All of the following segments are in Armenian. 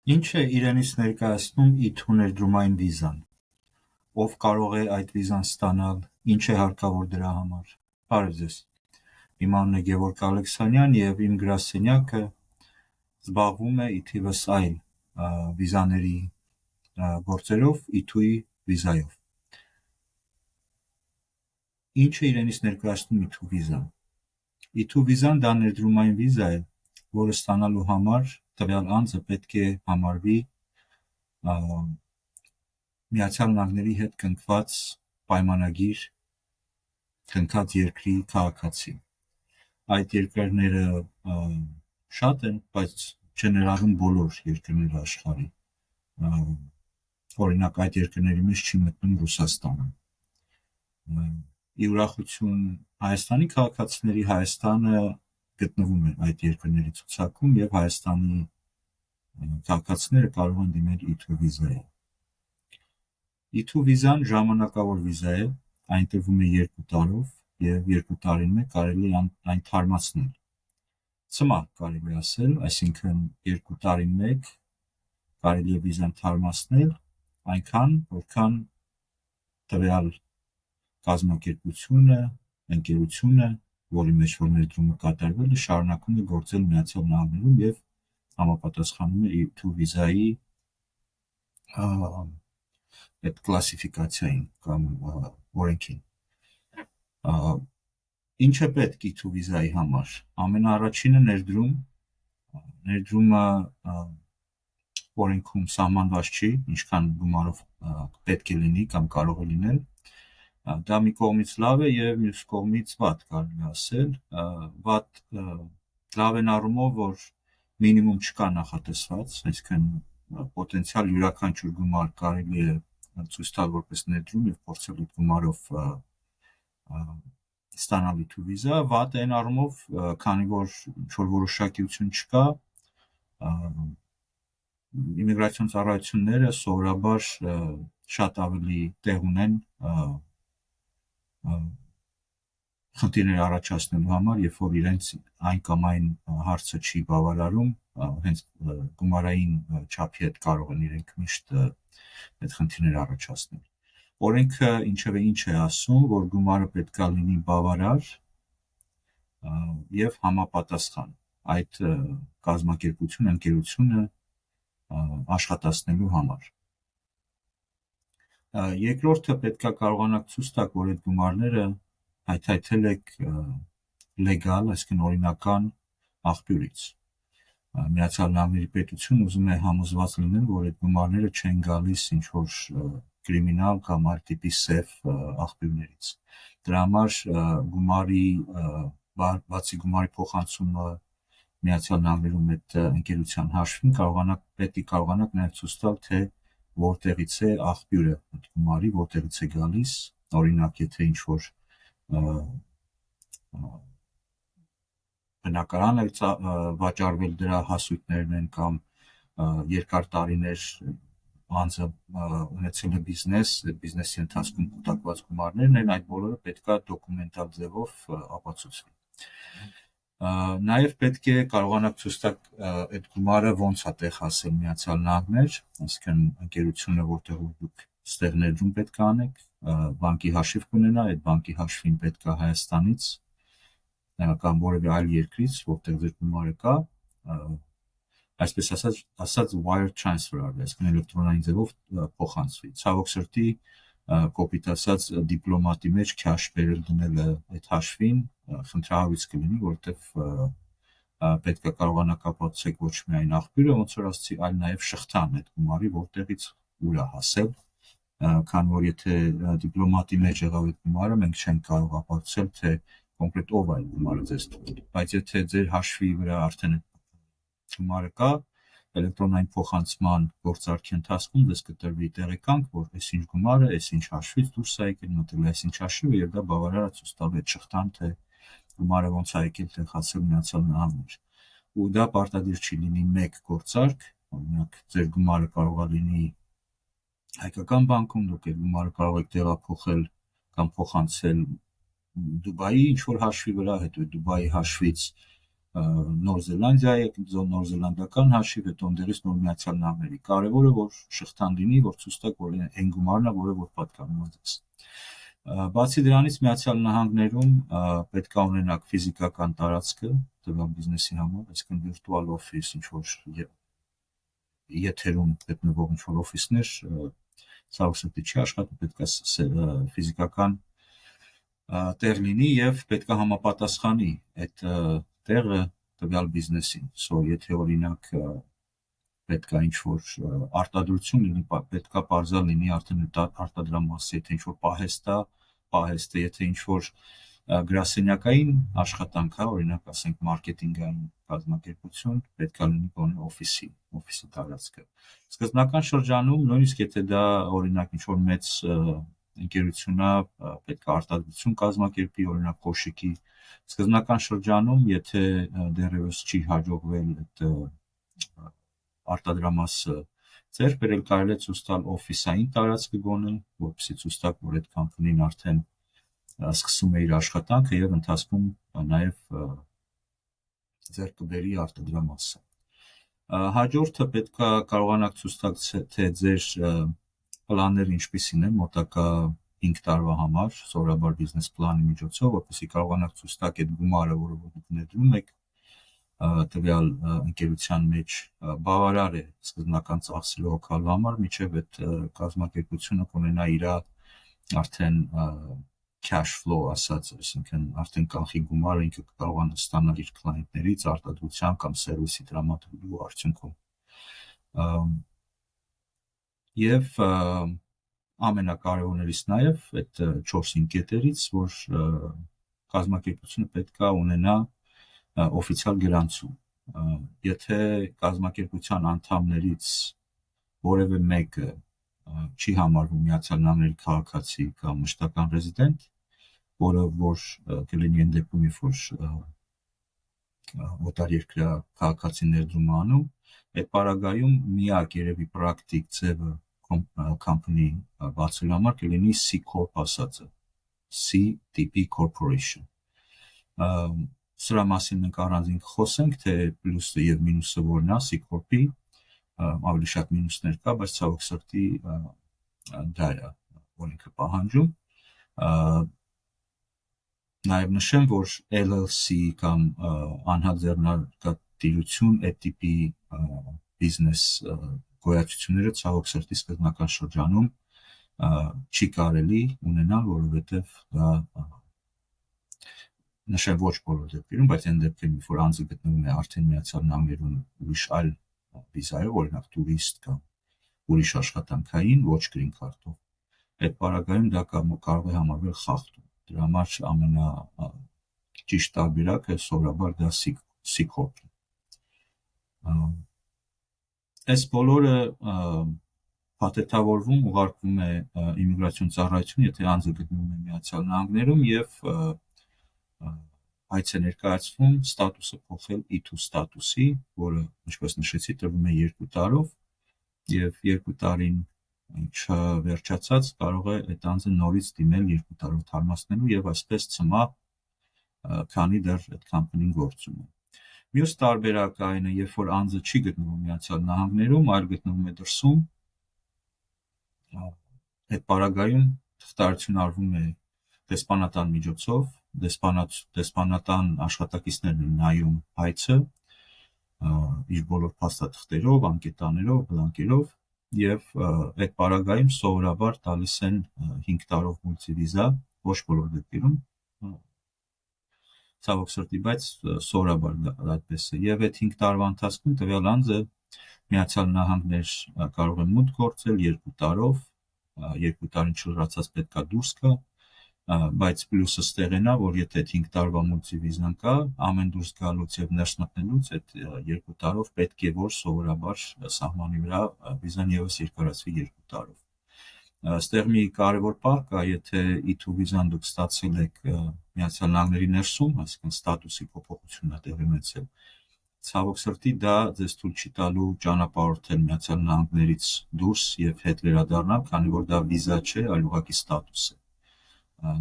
Ինչ է իրենից ներկայացնում E2 ներդրումային վիզան, ով կարող է այդ վիզան ստանալ, ինչ է հարկավոր դրա համար։ Բարև ձեզ, իմ անունն է Գևորգ Ալեքսանյան և իմ գրասենյակը զբաղվում է ի թիվս այլ վիզաների գործերով E2-ի վիզայով։ Ինչ է իրենից ներկայացնում E2 վիզան։ E2 վիզան դա ներդրումային վիզա է, որը ստանալու համար տվյալ անձը պետք է համարվի Միացյալ Նահանգների հետ կնքված պայմանագիր կնքած երկրի քաղաքացի։ Այդ երկրները շատ են, բայց չեն ներառում բոլոր երկրները աշխարհի։ Օրինակ այդ երկրների մեջ չի մտնում Ռուսաստանը։ Ի ուրախություն Հայաստանի քաղաքացիների Հայաստանը գտնվում է այդ երկրների ցուցակում և Հայաստանի քաղաքացիները կարող են դիմել E2 վիզայի։ E2 վիզան ժամանակավոր վիզա է, այն տրվում է 2 տարով և 2 տարին մեկ կարելի է այն թարմացնել։ Ցմահ կարելի ասել, այսինքն 2 տարին մեկ կարելի է վիզան թարմացնել այնքան, որքան տվյալ կազմակերպությունը, ընկերությունը, որի մեջ որ ներդրումը կատարվել է, շարունակում է գործել Միացյալ Նահանգներում և համապատասխանում է E2 վիզայի այդ կլասիֆիկացիային կամ օրենքին։ Ինչ է պետք E2 վիզայի համար։ Ամենաառաջինը ներդրումը օրենքում սահմանված չի, ինչքան գումարով պետք է լինի կամ կարող է լինել։ Դա մի կողմից լավ է և մյուս կողմից վատ կարելի ասել։ Լավ են առումով, որ մինիմում չկա նախատեսված, այսինքն պոտենցիալ յուրաքանչյուր գումար կարելի է ցույց տալ որպես ներդրում և փորձել այդ գումարով ստանալ E2 վիզա։ Վատ է այն առումով, քանի որ ինչ-որ որոշակիություն չկա, իմիգրացիոն ծառայությունները սովորաբար շատ ավելի տեղ ունեն խնդիրներ առաջացնելու համար, երբ որ իրենց այն կամ այն հարցը չի բավարարում, հենց գումարային չափի հետ կարող են իրենք միշտ այդ խնդիրները առաջացնել։ Օրենքը ինչևէ ինչ է ասում, որ գումարը պետք է լինի բավարար և համապատասխան այդ կազմակերպությունը, ընկերությունը աշխատացնելու համար։ Երկրորդը պետք է կարողանաք ցույց տաք, որ այդ գումարները հայթայթել եք լեգալ, այսինքն օրինական աղբյուրից։ Միացյալ Նահանգների պետությունը ուզում է համոզված լինել, որ այդ գումարները չեն գալիս ինչ-որ կրիմինալ կամ այլ տիպի սև աղբյուրներից։ Դրա համար բացի գումարի փոխանցումը Միացյալ Նահանգներում այդ ընկերության հաշվին պետք է կարողանաք նաև ցույց տալ, թե որտեղից է աղբյուրը այդ գումարի, որտեղից է գալիս, օրինակ եթե ինչ-որ բնակարան է վաճառվել, դրա հասույթներն են կամ երկար տարիներ անձը ունեցել է բիզնես, այդ բիզնեսի ընթացքում կուտակված գումարներն են, այդ բոլորը պետք է դոկումենտալ ձևով ապացուցվի։ Նաև պետք է կարողանաք ցույց տաք այդ գումարը ոնց է տեղ հասել Միացյալ Նահանգներ, այսինքն ընկերությունը, որտեղ դուք ստեղ ներդրում պետք է անեք, բանկի հաշիվ կունենա, այդ բանկի հաշվին պետք է Հայաստանից կամ որևէ այլ երկրից, որտեղ ձեր գումարը կա, այսպես ասած wire transfer արվի, այսինքն էլեկտրոնային ձևով փոխանցվի։ Ցավոք սրտի, կոպիտ ասած դիպլոմատի մեջ cash բերել դնելը այդ հաշվին խնդրահարույց կլինի, որովհետև պետք է կարողանաք ապացուցեք ոչ միայն աղբյուրը, ոնց որ ասացի, այլ նաև շղթան այդ գումարի, որտեղից ուր է հասել, քանի որ եթե դիպլոմատի մեջ եղավ այդ գումարը, մենք չենք կարող ապացուցել, թե կոնկրետ ով է գումարը ձեզ տվել։ Բայց եթե ձեր հաշվի վրա արդեն գումարը կա, էլեկտրոնային փոխանցման գործարքի ընթացքում ձեզ կտրվի տեղեկանք, որ այսինչ գումարը, այսինչ հաշվից դուրս է եկել, մտել է այսինչ հաշիվը և դա բավարար է ցույց տալու այդ շղթան, թե գումարը ոնց է եկել տեղ հասել Միացյալ Նահանգներ։ Ու դա պարտադիր չի լինի մեկ գործարք, օրինակ ձեր գումարը կարող է լինի հայկական բանկում, դուք այդ գումարը կարող եք տեղափոխել կամ փոխանցել Դուբայի ինչ-որ հաշվի վրա, հետո Դուբայի հաշվից Նոր Զելանդիայի, նոր զելանդական հաշիվ, հետո ընդերից նոր Միացյալ Նահանգների։ Կարևորը որ շղթան լինի, որ ցույց տա, որ այն գումարն է, որը որ պատկանում է ձեզ։ Բացի դրանից Միացյալ Նահանգներում պետք է ունենաք ֆիզիկական տարածքը տվյալ բիզնեսի համար, այսինքն virtual office, ինչ որ եթերում գտնվող ինչ որ օֆիսներ, ցավոք սրտի չի աշխատում, պետք է ֆիզիկական տեղ լինի եւ պետք է համապատասխանի այդ տեղը տվյալ բիզնեսին։ Եթե օրինակ պետք է ինչ որ արտադրություն լինի, պետք է բարձր լինի արդեն արտադրամասը, եթե ինչ որ պահեստը, եթե ինչ որ գրասենյակային աշխատանք է, օրինակ ասենք մարքեթինգային կազմակերպություն, պետք է լինի գոնե օֆիսի տարածքը։ Սկզբնական շրջանում, նույնիսկ եթե դա օրինակ ինչ որ մեծ ընկերություն է, պետք է արտադրություն կազմակերպի, օրինակ կոշիկի, սկզբնական շրջանում, եթե դեռևս չի հաջողվել այդ արտադրամասը ձեռք բերել, կարելի է ցույց տալ օֆիսային տարածքը գոնե, որպեսզի ցույց տա, որ այդ կամպանին արդեն սկսում է իր աշխատանքը եւ ընթացքում նաեւ ձեռք կբերի արտադրամասը։ Հաջորդը պետք է կարողանաք ցույց տալ, թե ձեր պլանները ինչպիսին են մոտակա 5 տարվա համար, սովորաբար բիզնես պլանի միջոցով, որպեսզի կարողանաք ցույց տալ այդ գումարը, որը դուք ներդրում եք տվյալ ընկերության մեջ, բավարար է սկզբնական ծախսերը հոգալու համար, մինչև այդ կազմակերպությունը կունենա իր արդեն cash flow ասած, այսինքն արդեն կանխի գումարը ինքը կարողանա ստանալ իր կլիենտներից արտադրության կամ սերվիսի տրամադրելու արդյունքում։ Եվ ամենակարևորներից նաև այդ 4-5 կետերից, որ կազմակերպությունը պետք է ունենա օֆիցիալ գրանցում։ Եթե կազմակերպության անդամներից որևէ մեկը չի համարվում Միացյալ Նահանգների քաղաքացի կամ մշտական ռեզիդենտ, որը որ կլինի այն դեպքում, երբ որ օտարերկրյա քաղաքացի ներդրում է անում, այդ պարագայում միակ երևի պրակտիկ ձևը company բացելու համար կլինի C corp ասածը, C տիպի corporation։ Սրա մասին մենք առանձին խոսենք, թե պլյուսը եւ մինուսը որն է C corp-ի, ավելի շատ մինուսներ կա, բայց ցավոք սրտի դա է, որ ինքը պահանջում։ Նաև նշեմ, որ LLC կամ անհաձեռնարկատիրություն այդ տիպի բիզնես գոյացությունները ցավոք սրտի սկզբնական շրջանում չի կարելի ունենալ, որովհետև դա նշեմ ոչ բոլոր դեպքերում, բայց այն դեպքերում, որ անձը գտնվում է արդեն Միացյալ Նահանգներում ուրիշ այլ վիզայով, օրինակ տուրիստ կամ ուրիշ աշխատանքային, ոչ green card-ով, այդ պարագայում դա կարող է համարվել խախտում։ Դրա համար ամենաճիշտ տարբերակը սովորաբար դա C corp-ն է։ Այս բոլորը փաթեթավորվում ուղարկվում է իմիգրացիոն ծառայություն, եթե անձը գտնվում է Միացյալ Նահանգներում եւ հայց է ներկայացվում ստատուսը փոխել E2 ստատուսի, որը ինչպես նշեցի տրվում է 2 տարով եւ 2 տարին չվերջացած կարող է այդ անձը նորից դիմել 2 տարով թարմացնելու եւ այսպես ցմահ քանի դեռ այդ կամպանին գործում է։ Մյուս տարբերակը այն է, երբ որ անձը չի գտնվում Միացյալ Նահանգներում, այլ գտնվում է դրսում, այդ պարագայում թղթարություն արվում է դեսպանատան միջոցով, դեսպանատան աշխատակիցներն են նայում հայցը իր բոլոր փաստաթղթերով, անկետաներով, բլանկերով եւ այդ պարագայում սովորաբար տալիս են 5 տարով մուլտիվիզա, ոչ բոլոր դեպքերում ցավոք սրտի, բայց սովորաբար այդպես է եւ այդ 5 տարվա ընթացքում տվյալ անձը Միացյալ Նահանգներ կարող է մուտք գործել 2 տարով, 2 տարին չլրացած պետք է դուրս գա, բայց պլյուսը ստեղենա, որ եթե 5 տարվա մուլտիվիզան կա, ամեն դուրս գալուց եւ ներս մտնելուց այդ 2 տարով պետք է որ սովորաբար սահմանի վրա վիզան եւս երկարացվի 2 տարով։ Այստեղ մի կարևոր պահ կա, եթե E2 վիզան դուք ստացել եք Միացյալ Նահանգների ներսում, այսինքն ստատուսի փոփոխությունն է տեղի ունեցել, ցավոք սրտի դա ձեզ թույլ չի տալու ճանապարհորդել Միացյալ Նահանգներից դուրս եւ հետ վերադառնալ, քանի որ դա վիզա չէ, այլ ուղղակի ստատուս է։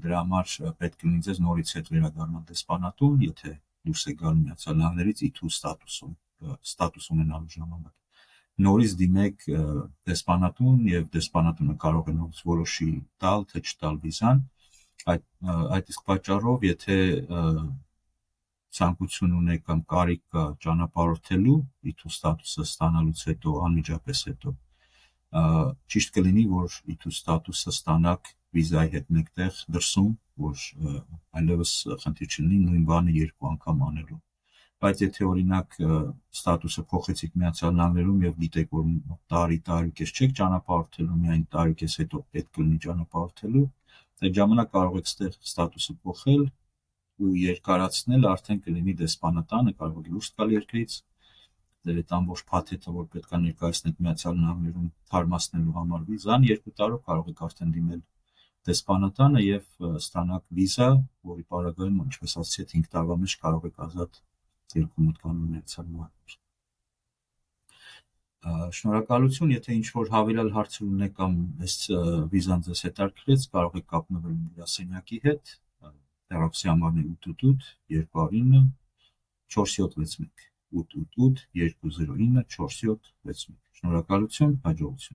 Դրա համար պետք է լինի ձեզ նորից հետ վերադառնալ դեսպանատուն, եթե դուրս է գալու Միացյալ Նահանգներից E2 ստատուս ունենալու ժամանակ։ Նորից դիմեք դեսպանատուն եւ դեսպանատունը կարող է նորից որոշի տալ թե չտալ վիզան։ Այդ իսկ պատճառով, եթե ցանկություն ունեք կամ կարիք կա ճանապարհորդելու E2 ստատուսը ստանալուց հետո, անմիջապես հետո, ճիշտ կլինի, որ E2 ստատուսը ստանաք վիզայի հետ մեկտեղ դրսում, որ այլևս խնդիր չլինի նույն բանը երկու անգամ անելու։ Բայց եթե օրինակ ստատուսը փոխեցիք Միացյալ Նահանգներում եւ գիտեք, որ տարի-տարիքես չեք ճանապարհորդելու, միայն տարիքես հետո պետք կլինի ճանապարհորդելու, այդ ժամանակ կարող եք ստեղ ստատուսը փոխել ու երկարացնել, արդեն կլինի դեսպանատանը, կարող եք դուրս գալ երկրից, ձեր այդ ամբողջ փաթեթը, որ պետք է ներկայացնեք Միացյալ Նահանգներում թարմացնելու համար վիզան, 2 տարով կարող եք արդեն դիմել դեսպանատանը եւ ստանաք վիզա, որի պարագայում, ինչպես ասացի, 5 տարվա մեջ կարող եք ազատ երկու մտքանում Միացյալ Նահանգներ։ Շնորհակալություն, եթե ինչ-որ հավելյալ հարցեր ունեք կամ այս վիզան ձեզ հետաքրքրեց, կարող եք կապնվել իմ գրասենյակի հետ, հեռախոսի համարն է 888 209 4761 888 209 4761։ Շնորհակալություն, հաջողություն։